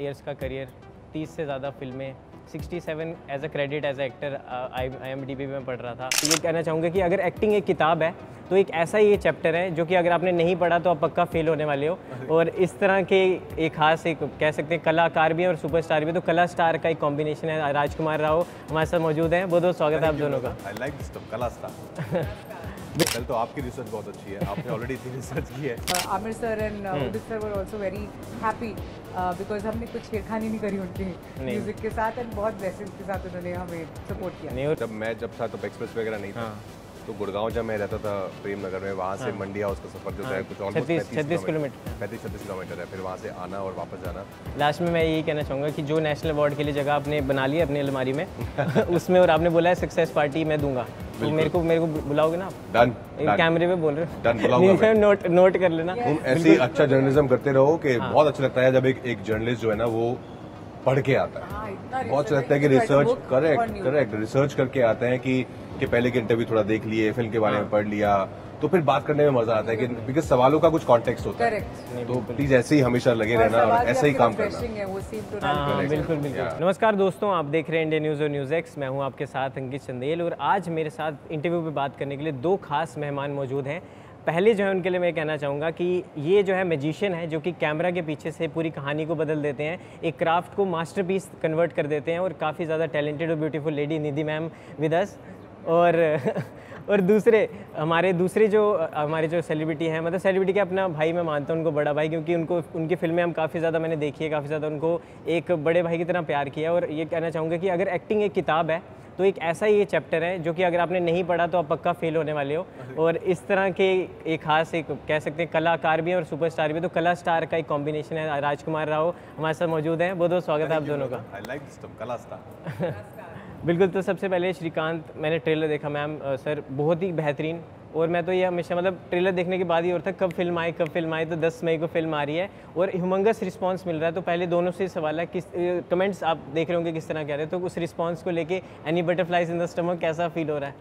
Years का career, 30 से ज़्यादा फिल्में, 67 as a credit as a actor IMDb में पढ़ रहा था। ये कहना चाहूँगा कि अगर एक्टिंग एक किताब है तो एक ऐसा ही ये चैप्टर है जो कि अगर आपने नहीं पढ़ा तो आप पक्का फेल होने वाले हो। और इस तरह के एक खास एक कह सकते हैं कलाकार भी है और सुपरस्टार भी, तो कला स्टार का एक कॉम्बिनेशन है। राजकुमार राव हमारे साथ मौजूद हैं, बहुत बहुत स्वागत है आप दोनों का। आई लाइक दिस टर्म, कला स्टार। कल तो आपकी रिसर्च बहुत अच्छी है, आपने ऑलरेडी इतनी रिसर्च की है। Aamir sir and Udit sir were also very happy because हमने कुछ छेड़खानी नहीं करी उनके म्यूजिक के साथ एंड बहुत ब्लेसिंग्स के साथ उन्होंने हमें सपोर्ट किया। जब था तो एक्सप्रेस वगैरह नहीं था, तो गुड़गांव जब मैं रहता था प्रेम नगर में, वहाँ से मंडी हाउस का सफर जो है कुछ ऑलमोस्ट 36 किलोमीटर 35-36 किलोमीटर है, फिर वहाँ से आना और वापस जाना। लास्ट में मैं यही कहना चाहूँगा कि जो नेशनल अवार्ड के लिए जगह आपने बना ली है अपनी अलमारी में उसमें, और आपने बोला है सक्सेस पार्टी मैं दूंगा, तो मेरे को बुलाओगे ना आप? डन, कैमरे पे बोल रहे हो? डन, बुलाऊंगा मैं। नोट कर लेना। तुम ऐसे ही अच्छा जर्नलिज्म करते रहो कि बहुत अच्छा लगता है जब एक जर्नलिस्ट जो है ना वो पढ़ के आता है। बहुत अच्छा लगता है कि रिसर्च करेक्ट रिसर्च करके आते हैं कि पहले के इंटरव्यू थोड़ा देख लिए, फिल्म के बारे में पढ़ लिया, तो फिर बात करने में मजा आता है कि बिकॉज सवालों का कुछ कॉन्टेक्स्ट होता है। तो प्लीज ऐसे ही हमेशा लगे रहना और ऐसे ही काम करना। बिल्कुल। नमस्कार दोस्तों, आप देख रहे हैं इंडिया न्यूज़ और न्यूज़ एक्स। मैं हूं आपके साथ अंकित चंदेल, और आज मेरे साथ इंटरव्यू पे बात करने के लिए दो खास मेहमान मौजूद हैं। पहले जो है उनके लिए मैं कहना चाहूँगा कि ये जो है मैजिशियन है जो कि कैमरा के पीछे से पूरी कहानी को बदल देते हैं, एक क्राफ्ट को मास्टरपीस कन्वर्ट कर देते हैं, और काफ़ी ज़्यादा टैलेंटेड और beautiful lady Nidhi ma'am with us. और दूसरे हमारे जो सेलिब्रिटी हैं, मतलब सेलिब्रिटी के अपना भाई मैं मानता हूँ उनको, बड़ा भाई, क्योंकि उनकी फिल्में हम काफ़ी ज़्यादा मैंने देखी है, काफ़ी ज़्यादा उनको एक बड़े भाई की तरह प्यार किया। और ये कहना चाहूँगा कि अगर एक्टिंग एक किताब है तो एक ऐसा ही ये चैप्टर है जो कि अगर आपने नहीं पढ़ा तो आप पक्का फेल होने वाले हो। और इस तरह के एक खास एक कह सकते हैं कलाकार भी है और सुपरस्टार भी, तो कला स्टार का एक कॉम्बिनेशन है। राजकुमार राव हमारे साथ मौजूद हैं, बहुत बहुत स्वागत है आप दोनों का। आई लाइक दिस टर्म, कला स्टार। बिल्कुल। तो सबसे पहले श्रीकांत, मैंने ट्रेलर देखा मैम, सर बहुत ही बेहतरीन, और मैं तो ये हमेशा मतलब ट्रेलर देखने के बाद ही और था कब फिल्म आए, तो 10 मई को फिल्म आ रही है और ह्यूमंगस रिस्पांस मिल रहा है। तो पहले दोनों से सवाल है, किस कमेंट्स आप देख रहे होंगे किस तरह कह रहे हैं, तो उस रिस्पांस को लेके any butterflies in the stomach कैसा फील हो रहा है?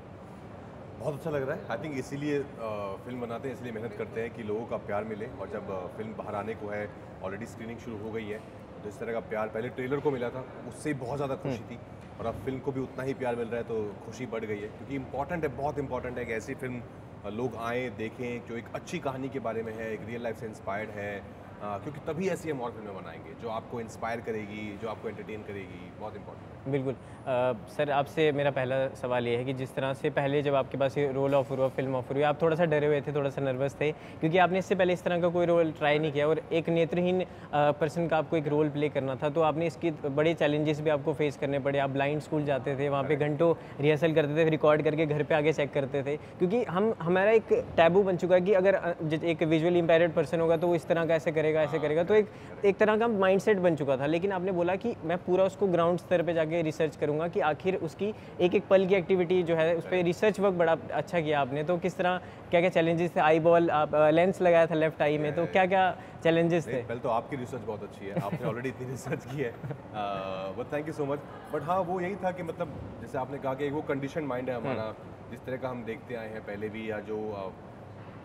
बहुत अच्छा लग रहा है। आई थिंक इसीलिए फिल्म बनाते हैं, इसलिए मेहनत करते हैं कि लोगों का प्यार मिले, और जब फिल्म बाहर आने को है, ऑलरेडी स्क्रीनिंग शुरू हो गई है, तो इस तरह का प्यार पहले ट्रेलर को मिला था, उससे बहुत ज़्यादा खुशी थी, और अब फिल्म को भी उतना ही प्यार मिल रहा है, तो खुशी बढ़ गई है। क्योंकि इंपॉर्टेंट है, बहुत इंपॉर्टेंट है कि ऐसी फिल्म लोग आएँ, देखें, जो एक अच्छी कहानी के बारे में है, एक रियल लाइफ से इंस्पायर्ड है, क्योंकि तभी ऐसी हम और फिल्में बनाएंगे जो आपको इंस्पायर करेगी, जो आपको एंटरटेन करेगी। बहुत इंपॉर्टेंट है। बिल्कुल। सर आपसे मेरा पहला सवाल ये है कि जिस तरह से पहले जब आपके पास ये रोल ऑफर हुआ, फिल्म ऑफर हुई, आप थोड़ा सा डरे हुए थे, थोड़ा सा नर्वस थे, क्योंकि आपने इससे पहले इस तरह का कोई रोल ट्राई नहीं किया, और एक नेत्रहीन पर्सन का आपको एक रोल प्ले करना था, तो आपने इसकी बड़े चैलेंजेस भी आपको फेस करने पड़े। आप ब्लाइंड स्कूल जाते थे, वहाँ पे घंटों रिहर्सल करते थे, रिकॉर्ड करके घर पे आगे चेक करते थे, क्योंकि हमारा एक टैबू बन चुका है कि अगर एक विजुअली इम्पेयर्ड पर्सन होगा तो वो इस तरह का ऐसे करेगा, तो एक तरह का माइंडसेट बन चुका था। लेकिन आपने बोला कि मैं पूरा उसको ग्राउंड स्तर पे जाके रिसर्च करूंगा कि आखिर उसकी एक पल की एक्टिविटी जो है उस पर रिसर्च वर्क बड़ा अच्छा किया आपने। तो किस तरह क्या चैलेंजेस थे? आई बॉल आप लेंस लगाया था लेफ्ट आई में, तो क्या चैलेंजेस थे? पहले तो आपकी रिसर्च बहुत अच्छी है, आपने ऑलरेडी इतनी रिसर्च की है, but thank you so much. But हाँ, वो यही था कि मतलब जैसे आपने कहा कि वो कंडीशन माइंड है हमारा, जिस तरह का हम देखते आए हैं पहले भी, या जो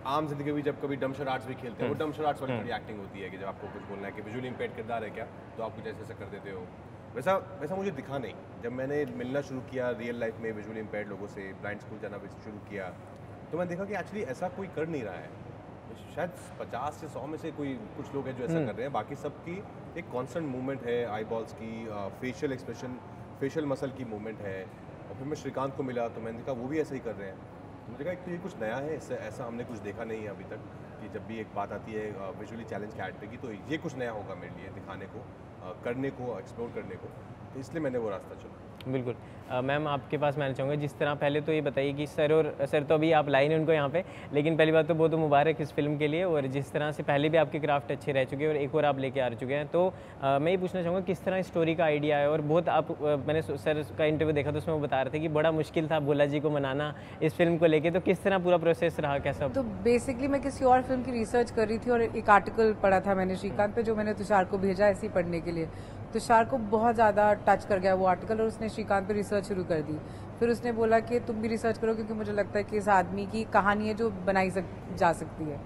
आम जिंदगी में जब कभी डमशर आर्ट्स भी खेलते हैं, वो डमशर आर्ट्स वाली बड़ी एक्टिंग होती है कि जब आपको कुछ बोलना है कि विजुअली इम्पेयर्ड किरदार है क्या, तो आप कुछ ऐसा कर देते हो। वैसा मुझे दिखा नहीं। जब मैंने मिलना शुरू किया रियल लाइफ में विजुअली इम्पेयर्ड लोगों से, ब्लाइंड स्कूल जाना शुरू किया, तो मैंने देखा कि एक्चुअली ऐसा कोई कर नहीं रहा है। शायद 50 से 100 में से कुछ लोग हैं जो ऐसा कर रहे हैं, बाकी सबकी एक कॉन्स्टेंट मूवमेंट है, आई बॉल्स की, फेशियल एक्सप्रेशन, फेशियल मसल की मूवमेंट है। और फिर मैं श्रीकांत को मिला तो मैंने देखा वो भी ऐसा ही कर रहे हैं। मुझे कहा ये कुछ नया है, ऐसा हमने कुछ देखा नहीं है अभी तक, कि जब भी एक बात आती है विजुअली चैलेंज कैरेक्टर की, तो ये कुछ नया होगा मेरे लिए दिखाने को, करने को, एक्सप्लोर करने को, तो इसलिए मैंने वो रास्ता चुना। बिल्कुल। मैम आपके पास मैं चाहूँगा, जिस तरह पहले तो ये बताइए कि सर तो अभी आप लाइन है उनको यहाँ पे, लेकिन पहली बात तो बहुत मुबारक इस फिल्म के लिए, और जिस तरह से पहले भी आपके क्राफ्ट अच्छे रह चुके हैं और एक और आप लेके आ चुके हैं, तो मैं ये पूछना चाहूँगा किस तरह स्टोरी का आइडिया है। और बहुत मैंने सर का इंटरव्यू देखा तो उसमें वो बता रहे थे कि बड़ा मुश्किल था भोला जी को मनाना इस फिल्म को लेके, तो किस तरह पूरा प्रोसेस रहा, कैसा? तो बेसिकली मैं किसी और फिल्म की रिसर्च कर रही थी और एक आर्टिकल पढ़ा था मैंने श्रीकांत पे, जो मैंने तुषार को भेजा ऐसे ही पढ़ने के लिए। तुषार को बहुत ज़्यादा टच कर गया वो आर्टिकल, और उसने श्रीकांत पे रिसर्च शुरू कर दी। फिर उसने बोला कि तुम भी रिसर्च करो, क्योंकि मुझे लगता है कि इस आदमी की कहानी है जो बनाई जा सकती है।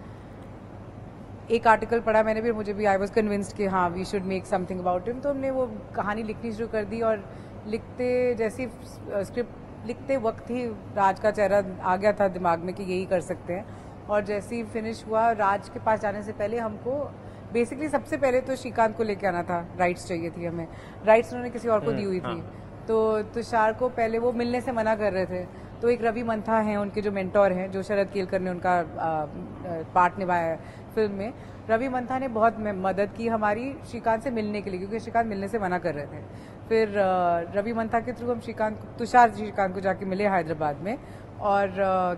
एक आर्टिकल पढ़ा मैंने भी, मुझे भी आई वॉज कन्विंस्ड कि हाँ we should make something about him. तो हमने वो कहानी लिखनी शुरू कर दी और लिखते जैसी स्क्रिप्ट लिखते वक्त ही राज का चेहरा आ गया था दिमाग में कि यही कर सकते हैं। और जैसे ही फिनिश हुआ, राज के पास जाने से पहले हमको बेसिकली सबसे पहले तो श्रीकांत को लेके आना था, राइट्स चाहिए थी हमें। राइट्स उन्होंने किसी और को दी हुई थी, तो तुषार को पहले वो मिलने से मना कर रहे थे। तो एक रवि मंथा हैं उनके जो मेंटोर हैं, जो शरद केलकर ने उनका पार्ट निभाया है फिल्म में। रवि मंथा ने बहुत मदद की हमारी श्रीकांत से मिलने के लिए, क्योंकि श्रीकांत मिलने से मना कर रहे थे। फिर रवि मंथा के थ्रू हम तुषार श्रीकांत को जाके मिले हैदराबाद में, और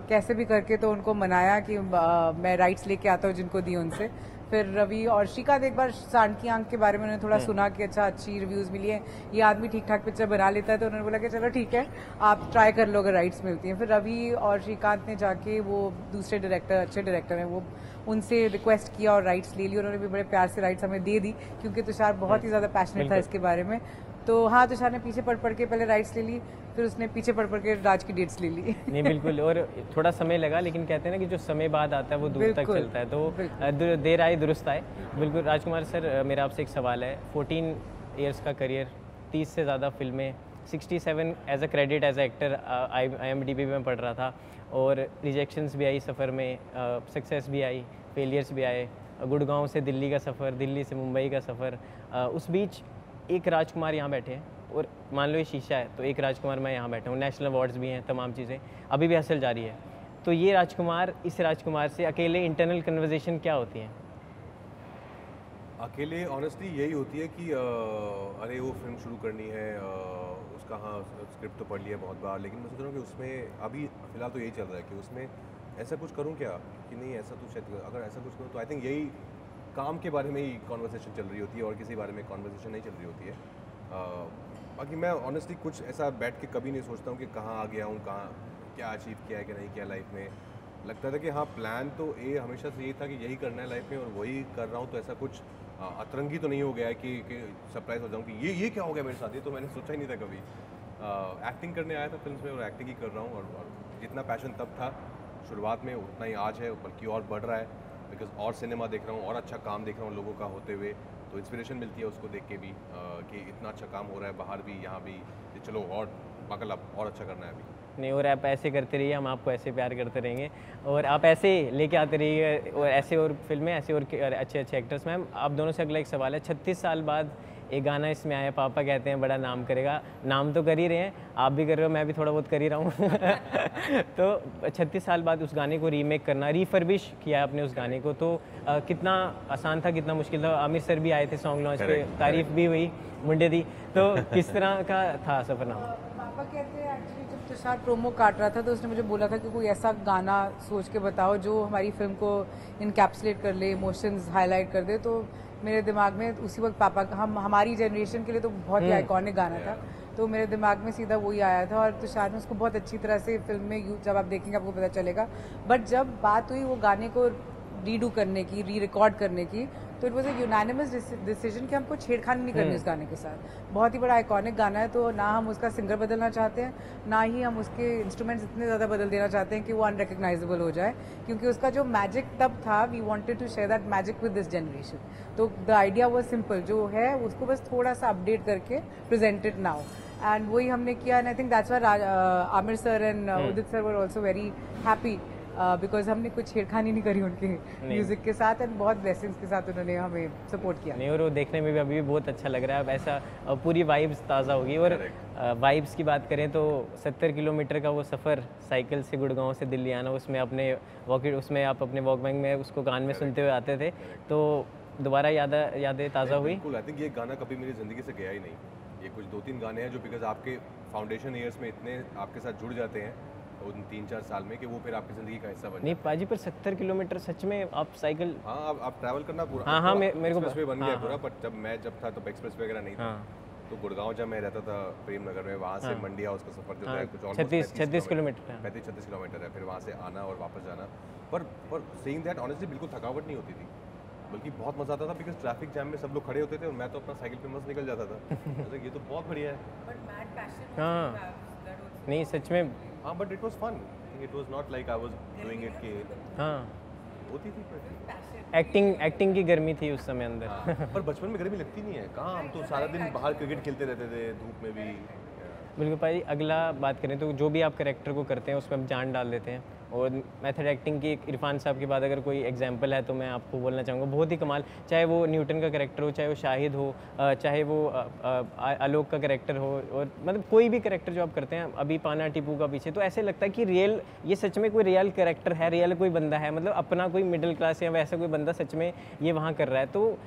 कैसे भी करके तो उनको मनाया कि मैं राइट्स लेके आता हूँ जिनको दी उनसे। फिर रवि और श्रीकांत एक बार सांड की आंख के बारे में उन्होंने थोड़ा सुना कि अच्छा अच्छी रिव्यूज़ मिली है, ये आदमी ठीक ठाक पिक्चर बना लेता है, तो उन्होंने बोला कि चलो ठीक है आप ट्राई कर लो अगर राइट्स मिलती हैं। फिर रवि और श्रीकांत ने जाके वो दूसरे डायरेक्टर, अच्छे डायरेक्टर हैं वो, उनसे रिक्वेस्ट किया और राइट्स ले ली। उन्होंने भी बड़े प्यार से राइट्स हमें दे दी, क्योंकि तुषार बहुत ही ज़्यादा पैशनेट था इसके बारे में। तो हाँ, तुषार ने पीछे पढ़ के पहले राइट्स ले ली, फिर उसने पीछे पढ़ के राज की डेट्स ले ली। नहीं बिल्कुल, और थोड़ा समय लगा, लेकिन कहते हैं ना कि जो समय बाद आता है वो दूर तक चलता है, तो देर आए दुरुस्त आए। बिल्कुल। राजकुमार सर, मेरा आपसे एक सवाल है। 14 इयर्स का करियर, 30 से ज़्यादा फिल्में, 67 as a credit as a actor IMDb में पढ़ रहा था, और रिजेक्शंस भी आई सफ़र में, सक्सेस भी आई, फेलियर्स भी आए, गुड़गांव से दिल्ली का सफ़र, दिल्ली से मुंबई का सफ़र। उस बीच एक राजकुमार यहाँ बैठे हैं, और मान लो ये शीशा है, तो एक राजकुमार मैं यहाँ बैठा हूँ, नेशनल अवार्ड्स भी हैं, तमाम चीज़ें अभी भी हसल जारी है। तो ये राजकुमार, इस राजकुमार से अकेले इंटरनल कन्वर्जेशन क्या होती हैं? अकेले ऑनेस्टली यही होती है कि अरे वो फिल्म शुरू करनी है, उसका हाँ स्क्रिप्ट तो पढ़ लिया बहुत बार, लेकिन मैं सोच रहा हूँ कि उसमें अभी फ़िलहाल तो यही चल रहा है कि उसमें ऐसा कुछ करूँ क्या, कि नहीं ऐसा तो शायद अगर ऐसा कुछ करूँ तो आई थिंक यही काम के बारे में ही कॉन्वर्सेशन चल रही होती है, और किसी बारे में कॉन्वर्सेशन नहीं चल रही होती है। बाकी मैं ऑनेस्टली कुछ ऐसा बैठ के कभी नहीं सोचता हूँ कि कहाँ आ गया हूँ, कहाँ क्या अचीव किया है कि नहीं किया लाइफ में। लगता था कि हाँ प्लान तो हमेशा से यही था कि यही करना है लाइफ में, और वही कर रहा हूँ। तो ऐसा कुछ अतरंगी तो नहीं हो गया है कि सरप्राइज हो जाऊँ कि ये क्या हो गया मेरे साथ, ये तो मैंने सोचा ही नहीं था कभी। एक्टिंग करने आया था फिल्म में, और एक्टिंग ही कर रहा हूँ, और जितना पैशन तब था शुरुआत में उतना ही आज है, बल्कि और बढ़ रहा है, बिकॉज और सिनेमा देख रहा हूँ और अच्छा काम देख रहा हूँ लोगों का होते हुए, तो इंस्पिरेशन मिलती है उसको देख के भी कि इतना अच्छा काम हो रहा है बाहर भी, यहाँ भी, कि चलो और बकल अप, और अच्छा करना है अभी। नहीं, और आप ऐसे करते रहिए, हम आपको ऐसे प्यार करते रहेंगे, और आप ऐसे लेके आते रहिए, और ऐसे और फिल्में, ऐसे और अच्छे अच्छे एक्टर्स। मैम, आप दोनों से अगला एक सवाल है। 36 साल बाद एक गाना इसमें आया, पापा कहते हैं बड़ा नाम करेगा। नाम तो कर ही रहे हैं, आप भी कर रहे हो, मैं भी थोड़ा बहुत कर ही रहा हूँ। तो 36 साल बाद उस गाने को रीमेक करना, रीफर्बिश किया आपने उस गाने को, तो कितना आसान था, कितना मुश्किल था? आमिर सर भी आए थे सॉन्ग लॉन्च पे, तारीफ भी हुई, मुंडे दी, तो किस तरह का था सफरनामा? पापा कहते हैं एक्चुअली जब तुषार प्रोमो काट रहा था तो उसने मुझे बोला था कि कोई ऐसा गाना सोच के बताओ जो हमारी फिल्म को इनकैप्सुलेट कर ले, इमोशंस हाईलाइट कर दे। तो मेरे दिमाग में उसी वक्त पापा, हमारी जनरेशन के लिए तो बहुत ही आइकॉनिक गाना था, तो मेरे दिमाग में सीधा वही आया था। और तुषार ने उसको बहुत अच्छी तरह से फिल्म में जब आप देखेंगे आपको पता चलेगा। बट जब बात हुई वो गाने को रीडू करने की, री रिकॉर्ड करने की, तो it was a unanimous decision कि हमको छेड़खानी नहीं करनी उस गाने के साथ। बहुत ही बड़ा आइकॉनिक गाना है, तो ना हम उसका सिंगर बदलना चाहते हैं, ना ही हम उसके इंस्ट्रूमेंट्स इतने ज़्यादा बदल देना चाहते हैं कि वो अनरिकग्नाइजेबल हो जाए, क्योंकि उसका जो मैजिक तब था, we wanted to share that magic with this generation. तो द आइडिया वाज सिंपल, जो है उसको बस थोड़ा सा अपडेट करके प्रेजेंटेड नाउ, एंड वही हमने किया। And I think that's why Aamir sir and Udit sir were also very happy, because हमने कुछ छेड़खानी नहीं करी उनके म्यूजिक के साथ, एंड बहुत ब्लेसिंग्स के साथ उन्होंने हमें सपोर्ट किया। नहीं, और वो देखने में भी अभी भी बहुत अच्छा लग रहा है। अब ऐसा पूरी वाइब्स ताज़ा होगी। और वाइब्स की बात करें तो 70 किलोमीटर का वो सफ़र साइकिल से गुड़गांव से दिल्ली आना, उसमें अपने उसमें आप अपने वॉक बैंक में उसको कान में सुनते हुए आते थे, तो दोबारा यादें ताज़ा हुई? बिल्कुल, आई थिंक ये गाना कभी मेरी ज़िंदगी से गया ही नहीं। ये कुछ 2-3 गाने हैं जो बिकॉज आपके फाउंडेशन ईयर्स में इतने आपके साथ जुड़ जाते हैं उन 3-4 साल में, कि वो फिर आपकी ज़िंदगी का हिस्सा बन नहीं पाजी, पर 70 किलोमीटर सच में आप साइकिल? हाँ, आप ट्रैवल करना पूरा। हाँ, मेरे को एक्सप्रेस वे बन गया पूरा, बट जब मैं था तो एक्सप्रेस वे वगैरह नहीं था। तो गुड़गांव जब मैं रहता था प्रेम नगर में, वहाँ से मंडी हाउस का सफर जो है कुछ 36 किलोमीटर 35-36 किलोमीटर है, फिर वहाँ से आना और वापस जाना। पर सीइंग दैट ऑनेस्टली बिल्कुल थकावट नहीं होती थी, बल्कि बहुत मजा आता था, बिकॉज ट्रैफिक जैम में सब लोग खड़े होते थे और मैं तो अपना साइकिल पे मस्त निकल जाता था। ये तो बहुत बढ़िया है। हाँ, नहीं सच में। हाँ, but it was fun, it was not like I was doing it कि हाँ होती थी एक्टिंग की गर्मी थी उस समय अंदर। हाँ, पर बचपन में गर्मी लगती नहीं है कहाँ, हम तो सारा दिन बाहर क्रिकेट खेलते रहते थे धूप में भी। बिल्कुल भाई, अगला बात करें तो जो भी आप कैरेक्टर को करते हैं उसमें आप जान डाल देते हैं। और मेथड एक्टिंग की इरफान साहब के बाद अगर कोई एग्जांपल है तो मैं आपको बोलना चाहूँगा, बहुत ही कमाल। चाहे वो न्यूटन का कैरेक्टर हो, चाहे वो शाहिद हो, चाहे वो आलोक का कैरेक्टर हो, और मतलब कोई भी कैरेक्टर जो आप करते हैं, अभी पाना टीपू का पीछे, तो ऐसे लगता है कि रियल, ये सच में कोई रियल कैरेक्टर है, रियल कोई बंदा है, मतलब अपना कोई मिडिल क्लास या वैसा कोई बंदा सच में ये वहाँ कर रहा है। तो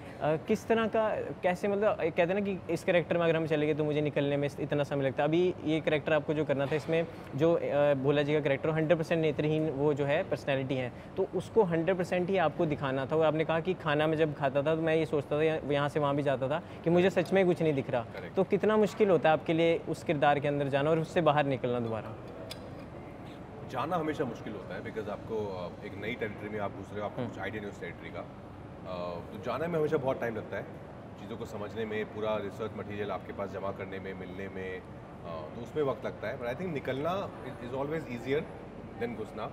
किस तरह का, कैसे, मतलब कहते हैं ना कि इस कैरेक्टर में अगर हम चले गए तो मुझे निकलने में इतना समय लगता है। अभी ये कैरेक्टर आपको जो करना था, इसमें जो भोला जी का कैरेक्टर 100% नेत्रहीन वो जो है पर्सनैलिटी है, तो उसको 100% ही आपको दिखाना था। और आपने कहा कि खाना में जब खाता था तो मैं ये सोचता था, यहाँ से वहाँ भी जाता था, कि मुझे सच में कुछ नहीं दिख रहा। तो कितना मुश्किल होता है आपके लिए उस किरदार के अंदर जाना और उससे बाहर निकलना दोबारा? जाना हमेशा मुश्किल होता है, बिकॉज आपको एक नई टेरिटरी में आप घुस रहे हो, आपको कुछ आइडिया नहीं उस टेरिटरी का, तो जाने में हमेशा बहुत टाइम लगता है, चीज़ों को समझने में, पूरा रिसर्च मटेरियल आपके पास जमा करने में, मिलने में, तो उसमें वक्त लगता है। बट आई थिंक निकलना इज़ ऑलवेज ईजियर देन घुसना।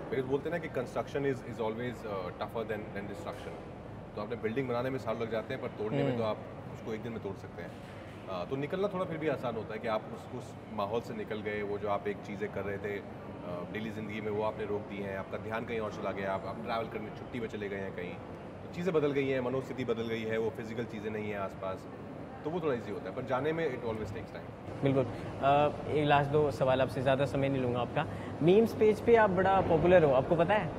फिर बोलते हैं ना कि construction is always tougher than destruction. तो आपने बिल्डिंग बनाने में साल लग जाते हैं, पर तोड़ने में तो आप उसको एक दिन में तोड़ सकते हैं। तो निकलना थोड़ा फिर भी आसान होता है कि आप उस माहौल से निकल गए, वो जो आप एक चीज़ें कर रहे थे डेली ज़िंदगी में, वो आपने रोक दी हैं, आपका ध्यान कहीं और चला गया, आप ट्रैवल करने छुट्टी में चले गए हैं कहीं, तो चीज़ें बदल गई हैं, मनोस्थिति बदल गई है, वो फिजिकल चीज़ें नहीं हैं आसपास, तो वो थोड़ा इजी होता है, पर जाने में इट ऑलवेज टेक्स टाइम। बिल्कुल। एक लास्ट दो सवाल आपसे, ज़्यादा समय नहीं लूँगा आपका। मीम्स पेज पे आप बड़ा पॉपुलर हो, आपको पता है?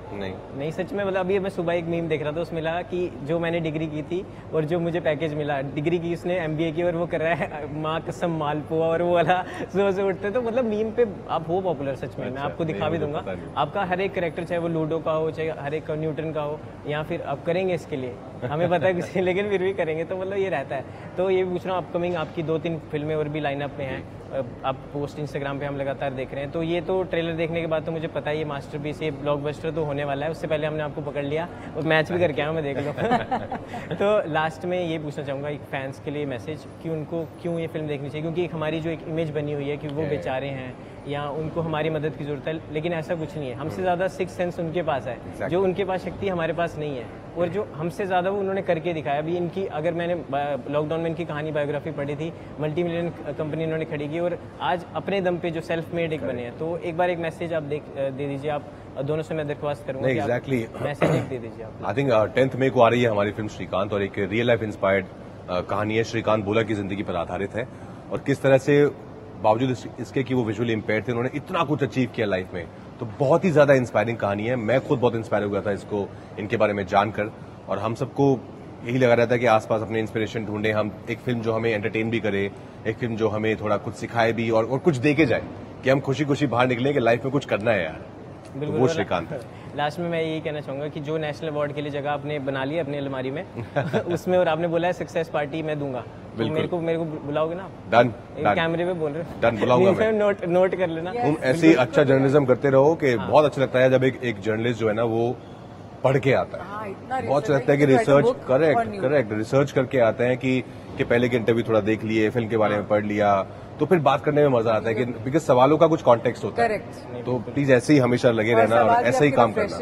नहीं सच में, मतलब अभी मैं सुबह एक मीम देख रहा था, उसमें लगा कि जो मैंने डिग्री की थी और जो मुझे पैकेज मिला, डिग्री की उसने MBA की, और वो कर रहा है माँ कसम मालपुआ और वो वाला सुबह से उठते, तो मतलब मीम पे आप हो पॉपुलर सच में। मैं आपको दिखा भी दूंगा आपका हर एक कैरेक्टर, चाहे वो लूडो का हो, चाहे हर एक का न्यूटन का हो, या फिर आप करेंगे इसके लिए, हमें पता है कुछ नहीं, लेकिन फिर भी करेंगे, तो मतलब ये रहता है। तो ये पूछ रहा हूँ, अपकमिंग आपकी 2-3 फिल्में और भी लाइनअप में हैं, आप पोस्ट इंस्टाग्राम पे हम लगातार देख रहे हैं, तो ये तो ट्रेलर देखने के बाद तो मुझे पता है ये मास्टरपीस, ये ब्लॉकबस्टर तो होने वाला है। उससे पहले हमने आपको पकड़ लिया और मैच भी करके आया, मैं देख लूँ। तो लास्ट में ये पूछना चाहूँगा, एक फैंस के लिए मैसेज कि उनको क्यों ये फिल्म देखनी चाहिए, क्योंकि एक हमारी जो एक इमेज बनी हुई है कि वो बेचारे हैं या उनको हमारी मदद की ज़रूरत है, लेकिन ऐसा कुछ नहीं है। हमसे ज़्यादा सिक्स सेंस उनके पास है, जो उनके पास शक्ति हमारे पास नहीं है, और जो हमसे ज़्यादा वो उन्होंने करके दिखाया। अभी इनकी, अगर मैंने लॉकडाउन में इनकी कहानी बायोग्राफी पढ़ी थी, मल्टी-मिलियन कंपनी इन्होंने खड़ी की और आज अपने दम पे जो सेल्फ मेड एक बने हैं। तो एक बार एक मैसेज आप दे दीजिए, आप दोनों से मैं दरख्वास्त करूँगा। एग्जैक्टली, मैसेज एक दे दीजिए आप। आई थिंक 10 मई को आ रही है हमारी फिल्म श्रीकांत, और एक रियल लाइफ इंस्पायर्ड कहानी है, श्रीकांत बोला की जिंदगी पर आधारित है, और किस तरह से बावजूद इसके कि वो विजुअली इम्पेयर्ड थे, उन्होंने इतना कुछ अचीव किया लाइफ में। तो बहुत ही ज्यादा इंस्पायरिंग कहानी है। मैं खुद बहुत इंस्पायर हो गया था इसको, इनके बारे में जानकर, और हम सबको यही लगा रहता है कि आसपास अपने इंस्पिरेशन ढूंढें हम, एक फिल्म जो हमें एंटरटेन भी करे, एक फिल्म जो हमें थोड़ा कुछ सिखाए भी, और कुछ दे के जाए, कि हम खुशी खुशी बाहर निकलें कि लाइफ में कुछ करना है यार। तो वो श्रीकांत है। लास्ट में मैं यही कहना चाहूँगा कि जो नेशनल अवार्ड के लिए जगह आपने बना ली है अपनी अलमारी में उसमें, और आपने बोला है सक्सेस पार्टी मैं दूंगा, तो मेरे को बुलाओगे ना? डन, कैमरे पे बोल रहे हो? डन, बुलाऊंगा मैं। नोट कर लेना। तुम ऐसे ही अच्छा जर्नलिज्म करते रहो कि बहुत अच्छा लगता है जब एक जर्नलिस्ट जो है ना वो पढ़ के आता है। बहुत अच्छा लगता है कि रिसर्च, करेक्ट रिसर्च करके आते हैं कि पहले के इंटरव्यू थोड़ा देख लिए, फिल्म के बारे में पढ़ लिया, तो फिर बात करने में मजा आता है कि बिकॉज सवालों का कुछ कॉन्टेक्स्ट होता है। तो प्लीज ऐसे ही हमेशा लगे रहना और ऐसा ही काम करना।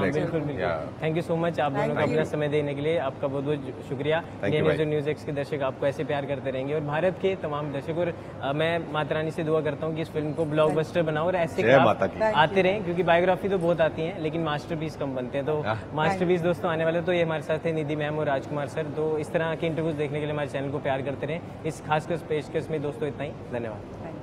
बिल्कुल। थैंक यू सो मच आप दोनों को अपना समय देने के लिए, आपका बहुत बहुत शुक्रिया। न्यूज़ एक्स के दर्शक आपको ऐसे प्यार करते रहेंगे, और भारत के तमाम दर्शक, और मैं माता रानी से दुआ करता हूँ कि इस फिल्म को ब्लॉकबस्टर बनाओ और ऐसे आते रहें, क्योंकि बायोग्राफी तो बहुत आती है लेकिन मास्टरपीस कम बनते हैं। तो मास्टरपीस दोस्तों आने वाले, तो ये हमारे साथ थे निधि मैम और राजकुमार सर। तो इस तरह के इंटरव्यूज देखने के लिए हमारे चैनल को प्यार करते रहें। इस खासकर पेशकश में दोस्तों इतना ही, धन्यवाद।